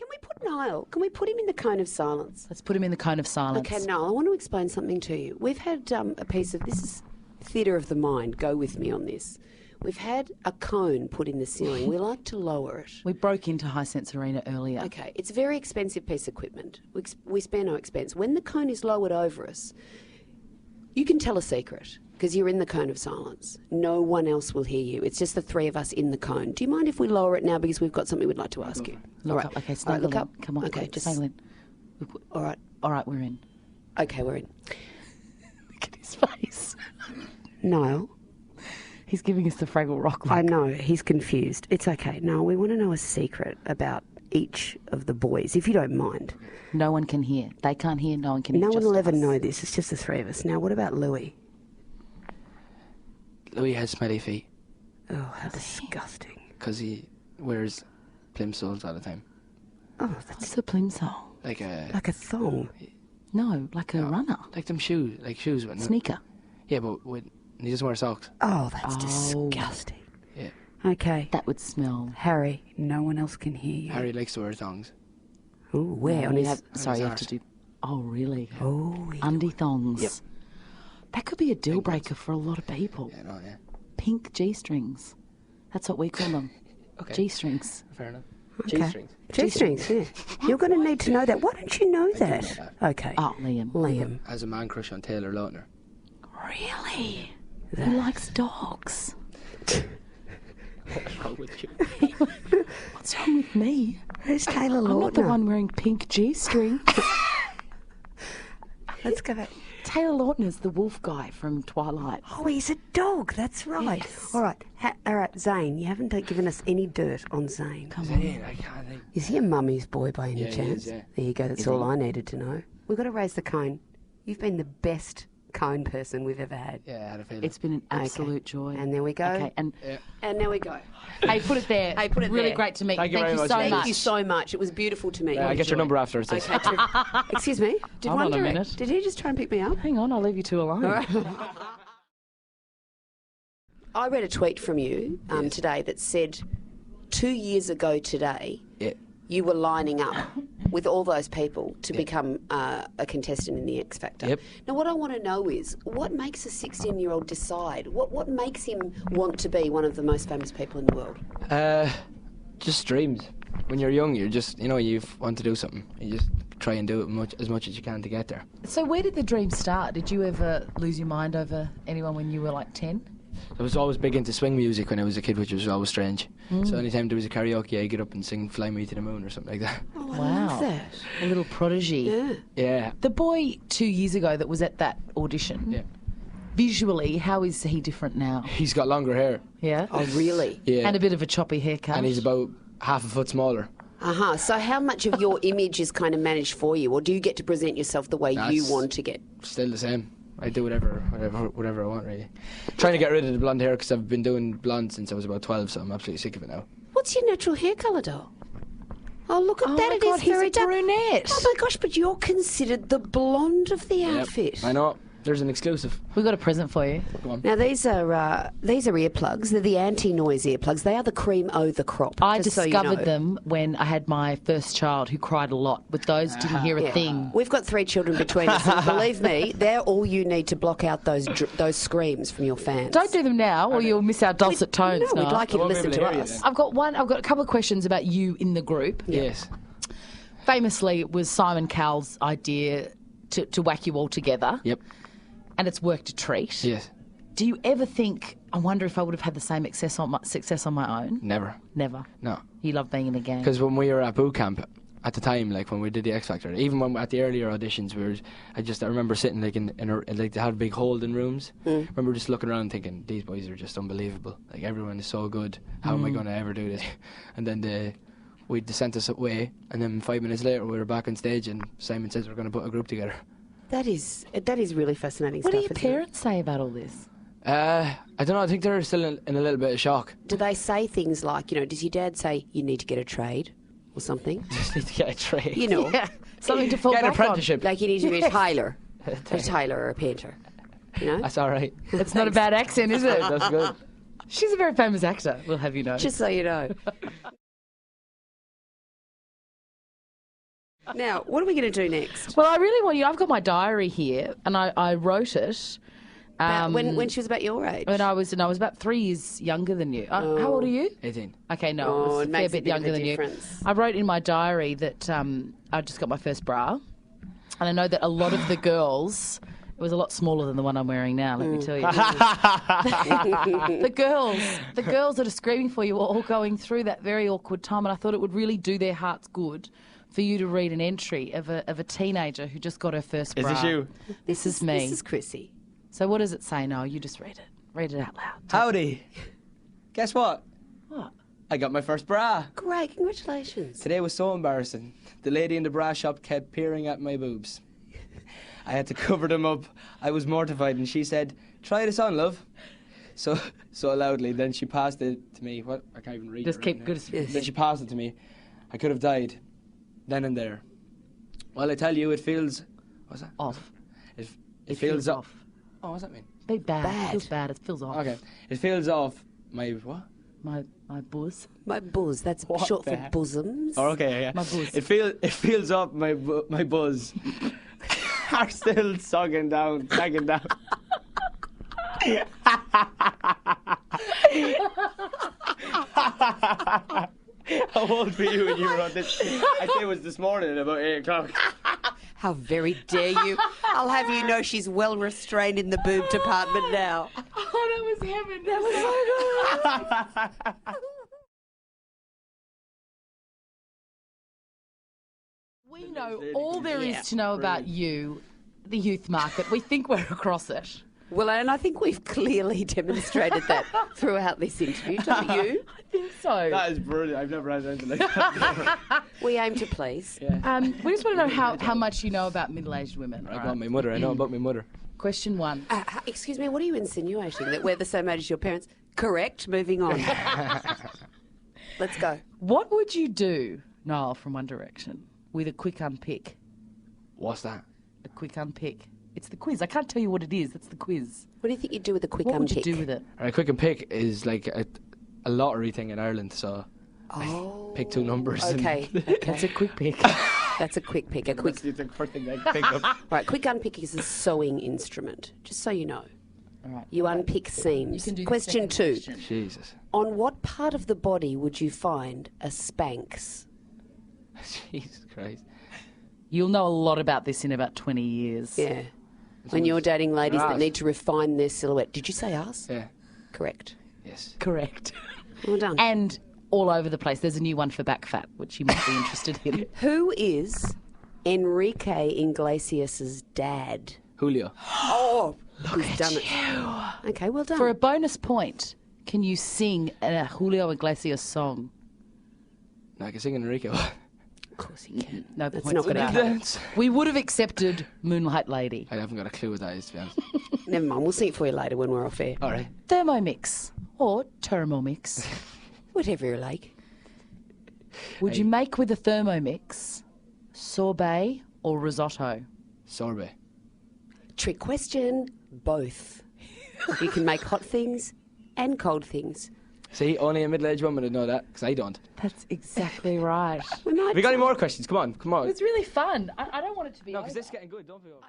Can we put Niall? Can we put him in the cone of silence? Let's put him in the cone of silence. Okay, Niall, I want to explain something to you. We've had a piece of, this is theatre of the mind, go with me on this. We've had a cone put in the ceiling. We like to lower it. We broke into High Sense Arena earlier. Okay, it's a very expensive piece of equipment. We spare no expense. When the cone is lowered over us, you can tell a secret because you're in the cone of silence. No one else will hear you. It's just the three of us in the cone. Do you mind if we lower it now because we've got something we'd like to ask you? Look up. Okay, snuggle look in. up. Come on, Okay, just snuggle in. All right. All right, we're in. Okay, we're in. Look at his face. Niall. He's giving us the Fraggle Rock look. I know, he's confused. It's okay. Niall, we want to know a secret about each of the boys, if you don't mind. No one can hear. They can't hear, no one can hear. No one just will ever us. know this. It's just the three of us. Now, what about Louis? Louis has smelly feet Oh, how disgusting. because he wears plimsolls all the time. Oh, What's that's the plimsoll? Like a thong. No, like a runner. like them shoes, like shoes with Sneaker. Yeah, but he doesn't wear socks. Oh, that's Oh. disgusting. Yeah, Okay. That would smell. Harry, no one else can hear you. Harry likes to wear thongs. Ooh, where? On You his... have, sorry, you have arse. to do. Oh, really? Oh, Undie thongs. Yep. That could be a deal breaker for a lot of people. Yeah, no, yeah. Pink G-strings. That's what we call them. Okay, G-strings. fair enough. okay. G-strings. G-strings, yeah. You're going to need to know that. Why don't you know that? Okay. Oh, Liam. Liam. Has a man crush on Taylor Lautner. Really? He likes dogs. What's wrong with you? What's wrong with me? Who's Taylor I'm not the Lautner? one wearing pink G-string. Let's go back. Taylor Lautner's the wolf guy from Twilight. Oh, he's a dog. That's right. Yes. All right. All right, Zane, you haven't given us any dirt on Zane. Come on. Zane, I can't think. Is he a mummy's boy by any Yeah, he chance? is, yeah. There you go. That's Is all he? I needed to know. We've got to raise the cone. You've been the best cone person we've ever had. Yeah, I had a feeling. It's been an absolute joy. And there we go. Okay, and Yeah. And there we go. hey, put it there. Hey, put it really there. great to meet Thank you. you Thank very you so much. much. Thank you so much. It was beautiful to meet you. I get your number after. Okay. Excuse me. Did Hold one on a direct? minute. Did he just try and pick me up? Hang on, I'll leave you two alone. All right. I read a tweet from you Yes. today that said 2 years ago today Yeah. you were lining up with all those people to become a contestant in the X Factor. Yep. Now, what I want to know is, what makes a 16-year-old decide? What makes him want to be one of the most famous people in the world? Just dreams. When you're young, you're just, you want to do something. You just try and do it as much as you can to get there. So where did the dream start? Did you ever lose your mind over anyone when you were like 10? I was always big into swing music when I was a kid, which was always strange. So anytime there was a karaoke, I'd get up and sing "Fly Me to the Moon" or something like that. Oh, I Wow. love that. A little prodigy. Yeah. Yeah. The boy 2 years ago that was at that audition, Yeah. visually, how is he different now? He's got longer hair. Yeah? Oh, really? Yeah. And a bit of a choppy haircut. And he's about half a foot smaller. Uh-huh. So how much of your image is kind of managed for you, or do you get to present yourself the way you That's- want to get? Still the same. I do whatever I want, really. Trying to get rid of the blonde hair because I've been doing blonde since I was about 12, so I'm absolutely sick of it now. What's your natural hair colour, doll? Oh, look at Oh that. my It God, is he's very a dark. brunette. Oh, my gosh, but you're considered the blonde of the Yep. outfit. I know. There's an exclusive. We got a present for you. Go on. Now, these are earplugs. They're the anti-noise earplugs. They are the cream o' the crop. I just so you discovered know. them when I had my first child who cried a lot. With those, didn't hear a Yeah. thing. We've got 3 children between us, and believe me, they're all you need to block out those screams from your fans. Don't do them now, or you'll miss our dulcet tones. No, we'd like you to I won't be listen able to to hear you us. then. I've got a couple of questions about you in the group. Yes. Famously, it was Simon Cowell's idea to whack you all together, Yep. and it's worked a treat. Yes. Do you ever think, I wonder if I would have had the same success on my own? Never. Never. No. You love being in a gang. Because when we were at boot camp, at the time, like when we did the X Factor, even when at the earlier auditions, I remember sitting like in like they had big holding rooms. I remember just looking around thinking, these boys are just unbelievable. Like everyone is so good. How am I going to ever do this? And then they sent us away, and then 5 minutes later we were back on stage, and Simon says we're going to put a group together. That is really fascinating What do stuff. your isn't it? parents say about all this? I don't know. I think they're still in a little bit of shock. Do they say things like, does your dad say you need to get a trade or something? Just need to get a trade. Yeah, something to fall Get an back on. apprenticeship. Like you need to be a tailor, or a painter. That's all right. It's not a bad accent, is it? That's good. She's a very famous actor, we'll have you know. Just so you know. Now, what are we going to do next? Well, I really want you. I've got my diary here, and I wrote it. When she was about your age? When I was about 3 years younger than you. How old are you? 18. Okay, no, I was it a makes fair a bit bit of younger a than difference. you. I wrote in my diary that I just got my first bra, and I know that a lot of the girls. It was a lot smaller than the one I'm wearing now, let me tell you. The girls that are screaming for you are all going through that very awkward time, and I thought it would really do their hearts good for you to read an entry of a teenager who just got her first bra. Is this you? This is me. This is Chrissie. So what does it say, Noel? You just read it. Read it out loud. Howdy. Guess what? What? I got my first bra. Great, congratulations. Today was so embarrassing. The lady in the bra shop kept peering at my boobs. I had to cover them up. I was mortified, and she said, "Try this on, love." So loudly. Then she passed it to me. What? I can't even read Just it. keep Right good. now. Then she passed it to me. I could have died, then and there. Well, I tell you, it feels. What's that? Off. It feels off. Oh, what's that mean? Be bad. Bad. It feels bad. It feels off. Okay. It feels off my what? My buzz. My buzz, that's What short the for heck? bosoms. Oh, okay, yeah. My buzz. It feels off my buzz. Are still sagging down. How old were you when you were on this? I think it was this morning at about 8 o'clock. How very dare you. I'll have you know she's well restrained in the boob department now. Oh, that was heaven. That was We know all there is to know about you, the youth market. We think we're across it. Well, and I think we've clearly demonstrated that throughout this interview, don't you? I think so. That is brilliant. I've never had anything like that. We aim to please. Yeah. We just want to know how much you know about middle-aged women. I got my mother. I know about my mother. Question 1. Excuse me, what are you insinuating? That we're the same age as your parents? Correct, moving on. Let's go. What would you do, Niall from One Direction, with a quick unpick? What's that? A quick unpick. It's the quiz. I can't tell you what it is. It's the quiz. What do you think you'd do with a quick What unpick? would you do with it? All right, quick and pick is like a lottery thing in Ireland. So Oh. pick 2 numbers. Okay. That's a quick pick. That's a quick pick. A quick. That's the first thing I pick up. Right, quick unpick is a sewing instrument, just so you know. All right. You unpick seams. You can do the Question second 2. question. Jesus. On what part of the body would you find a Spanx? Jesus Christ. You'll know a lot about this in about 20 years. Yeah. When you're dating ladies that Ass. need to refine their silhouette. Did you say us? Yeah. Correct. Yes. Correct. Well done. And all over the place. There's a new one for back fat, which you might be interested in. Who is Enrique Iglesias' dad? Julio. Oh, who's done it? Okay, well done. For a bonus point, can you sing a Julio Iglesias song? No, I can sing Enrique. Of course you can. No That's points not for gonna that. Dance. We would have accepted Moonlight Lady. I haven't got a clue what that is, to be honest. Never mind, we'll sing it for you later when we're off air. All right. Thermomix or Thermomix. Whatever you like. Would you make with a Thermomix sorbet or risotto? Sorbet. Trick question, both. You can make hot things and cold things. See, only a middle-aged woman would know that, because I don't. That's exactly right. We might Have we got any more questions? Come on, come on. It's really fun. I don't want it to be No, over. because this is getting good. Don't feel.